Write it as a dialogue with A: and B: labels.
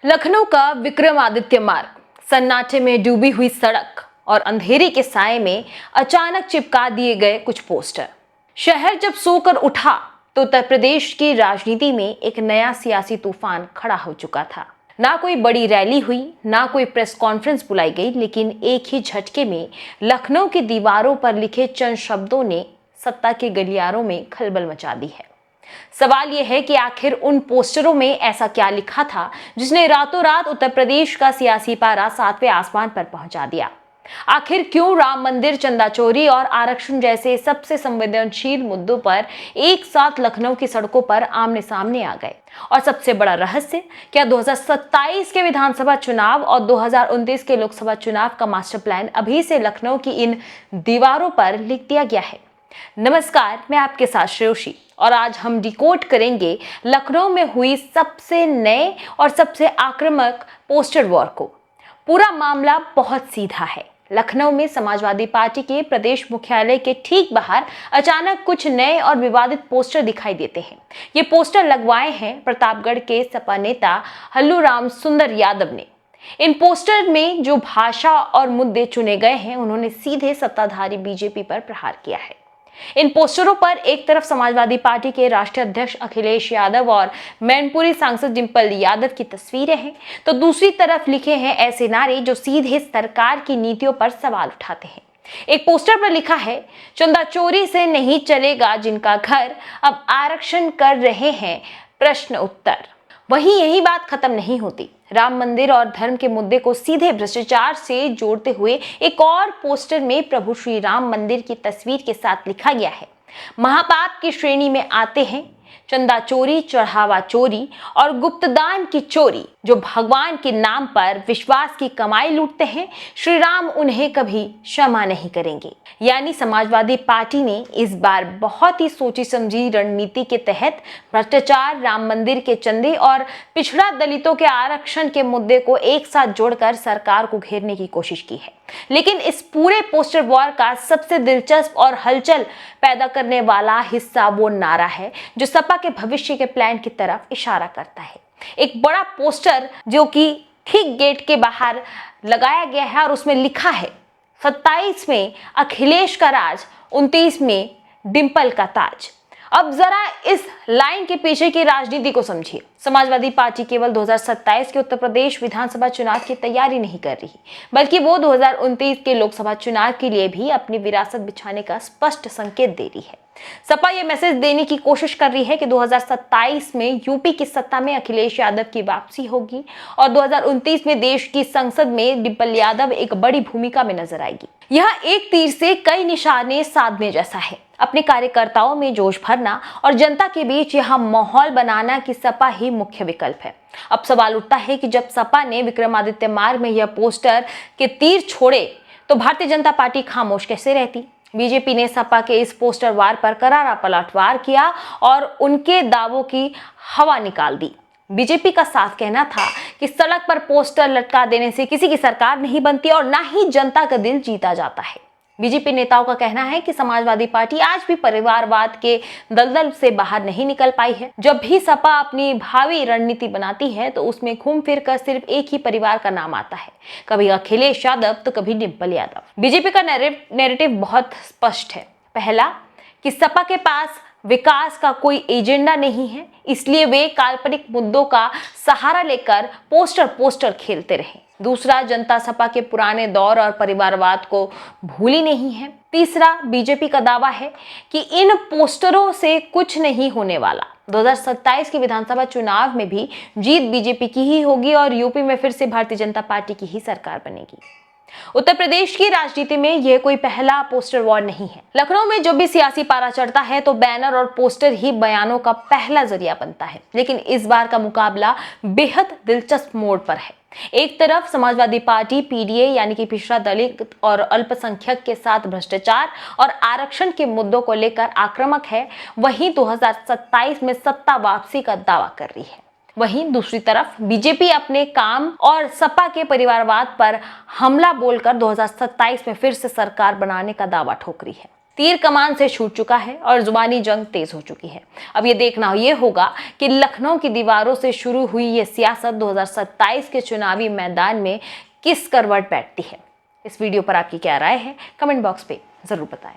A: लखनऊ का विक्रमादित्य मार्ग, सन्नाटे में डूबी हुई सड़क और अंधेरे के साए में अचानक चिपका दिए गए कुछ पोस्टर। शहर जब सोकर उठा तो उत्तर प्रदेश की राजनीति में एक नया सियासी तूफान खड़ा हो चुका था। ना कोई बड़ी रैली हुई, ना कोई प्रेस कॉन्फ्रेंस बुलाई गई, लेकिन एक ही झटके में लखनऊ की दीवारों पर लिखे चंद शब्दों ने सत्ता के गलियारों में खलबल मचा दी है। सवाल यह है कि आखिर उन पोस्टरों में ऐसा क्या लिखा था जिसने रातों रात उत्तर प्रदेश का सियासी पारा सातवें आसमान पर पहुंचा दिया। आखिर क्यों राम मंदिर, चंदा चोरी और आरक्षण जैसे सबसे संवेदनशील मुद्दों पर एक साथ लखनऊ की सड़कों पर आमने सामने आ गए? और सबसे बड़ा रहस्य, क्या 2027 के विधानसभा चुनाव और 2029 के लोकसभा चुनाव का मास्टर प्लान अभी से लखनऊ की इन दीवारों पर लिख दिया गया है? नमस्कार, मैं आपके साथ श्रेयोशी और आज हम डिकोड करेंगे लखनऊ में हुई सबसे नए और सबसे आक्रामक पोस्टर वॉर को। पूरा मामला बहुत सीधा है। लखनऊ में समाजवादी पार्टी के प्रदेश मुख्यालय के ठीक बाहर अचानक कुछ नए और विवादित पोस्टर दिखाई देते हैं। ये पोस्टर लगवाए हैं प्रतापगढ़ के सपा नेता हल्लूराम सुंदर यादव ने। इन पोस्टर में जो भाषा और मुद्दे चुने गए हैं, उन्होंने सीधे सत्ताधारी बीजेपी पर प्रहार किया है। इन पोस्टरों पर एक तरफ समाजवादी पार्टी के राष्ट्रीय अध्यक्ष अखिलेश यादव और मैनपुरी सांसद डिंपल यादव की तस्वीरें हैं, तो दूसरी तरफ लिखे हैं ऐसे नारे जो सीधे सरकार की नीतियों पर सवाल उठाते हैं। एक पोस्टर पर लिखा है, चंदा चोरी से नहीं चलेगा जिनका घर, अब आरक्षण कर रहे हैं प्रश्न उत्तर। वहीं यही बात खत्म नहीं होती। राम मंदिर और धर्म के मुद्दे को सीधे भ्रष्टाचार से जोड़ते हुए एक और पोस्टर में प्रभु श्री राम मंदिर की तस्वीर के साथ लिखा गया है, महापाप की श्रेणी में आते हैं चंदा चोरी, चढ़ावा चोरी और गुप्तदान की चोरी। जो भगवान के नाम पर विश्वास की कमाई लूटते हैं, श्री राम उन्हें कभी क्षमा नहीं करेंगे। यानी समाजवादी पार्टी ने इस बार बहुत ही सोची समझी रणनीति के तहत भ्रष्टाचार, राम मंदिर के चंदे और पिछड़ा दलितों के आरक्षण के मुद्दे को एक साथ जोड़कर सरकार को घेरने की कोशिश की है। लेकिन इस पूरे पोस्टर वॉर का सबसे दिलचस्प और हलचल पैदा करने वाला हिस्सा वो नारा है जो सपा के भविष्य के प्लान की तरफ इशारा करता है। एक बड़ा पोस्टर जो कि ठीक गेट के बाहर लगाया गया है और उसमें लिखा है, 27 में अखिलेश का राज, 29 में डिंपल का ताज। अब जरा इस लाइन के पीछे की राजनीति को समझिए। समाजवादी पार्टी केवल 2027 के उत्तर प्रदेश विधानसभा चुनाव की तैयारी नहीं कर रही, बल्कि वो 2029 के लोकसभा चुनाव के लिए भी अपनी विरासत बिछाने का स्पष्ट संकेत दे रही है। सपा ये मैसेज देने की कोशिश कर रही है कि 2027 में यूपी की सत्ता में अखिलेश यादव की वापसी होगी और 2029 में देश की संसद में डिंपल यादव एक बड़ी भूमिका में नजर आएगी। यह एक तीर से कई निशाने साधने जैसा है। अपने कार्यकर्ताओं में जोश भरना और जनता के बीच यह माहौल बनाना कि सपा ही मुख्य विकल्प है। अब सवाल उठता है कि जब सपा ने विक्रमादित्य मार्ग में यह पोस्टर के तीर छोड़े तो भारतीय जनता पार्टी खामोश कैसे रहती? बीजेपी ने सपा के इस पोस्टर वार पर करारा पलटवार किया और उनके दावों की हवा निकाल दी। बीजेपी का साफ कहना था कि सड़क पर पोस्टर लटका देने से किसी की सरकार नहीं बनती और ना ही जनता का दिल जीता जाता है। बीजेपी नेताओं का कहना है कि समाजवादी पार्टी आज भी परिवारवाद के दलदल से बाहर नहीं निकल पाई है। जब भी सपा अपनी भावी रणनीति बनाती है तो उसमें घूम फिर कर सिर्फ एक ही परिवार का नाम आता है, कभी अखिलेश यादव तो कभी डिंपल यादव। बीजेपी का नैरेटिव बहुत स्पष्ट है। पहला, कि सपा के पास विकास का कोई एजेंडा नहीं है, इसलिए वे काल्पनिक मुद्दों का सहारा लेकर पोस्टर खेलते रहे। दूसरा, जनता सपा के पुराने दौर और परिवारवाद को भूली नहीं है। तीसरा, बीजेपी का दावा है कि इन पोस्टरों से कुछ नहीं होने वाला। 2027 के विधानसभा चुनाव में भी जीत बीजेपी की ही होगी और यूपी में फिर से भारतीय जनता पार्टी की ही सरकार बनेगी। उत्तर प्रदेश की राजनीति में यह कोई पहला पोस्टर वॉर नहीं है। लखनऊ में जब भी सियासी पारा चढ़ता है तो बैनर और पोस्टर ही बयानों का पहला जरिया बनता है। लेकिन इस बार का मुकाबला बेहद दिलचस्प मोड़ पर है। एक तरफ समाजवादी पार्टी पीडीए यानी कि पिछड़ा दलित और अल्पसंख्यक के साथ भ्रष्टाचार और आरक्षण के मुद्दों को लेकर आक्रामक है, वहीं 2027 में सत्ता वापसी का दावा कर रही है। वहीं दूसरी तरफ बीजेपी अपने काम और सपा के परिवारवाद पर हमला बोलकर 2027 में फिर से सरकार बनाने का दावा ठोक रही है। तीर कमान से छूट चुका है और जुबानी जंग तेज हो चुकी है। अब ये देखना ये होगा कि लखनऊ की दीवारों से शुरू हुई ये सियासत 2027 के चुनावी मैदान में किस करवट बैठती है। इस वीडियो पर आपकी क्या राय है, कमेंट बॉक्स पे जरूर बताएं।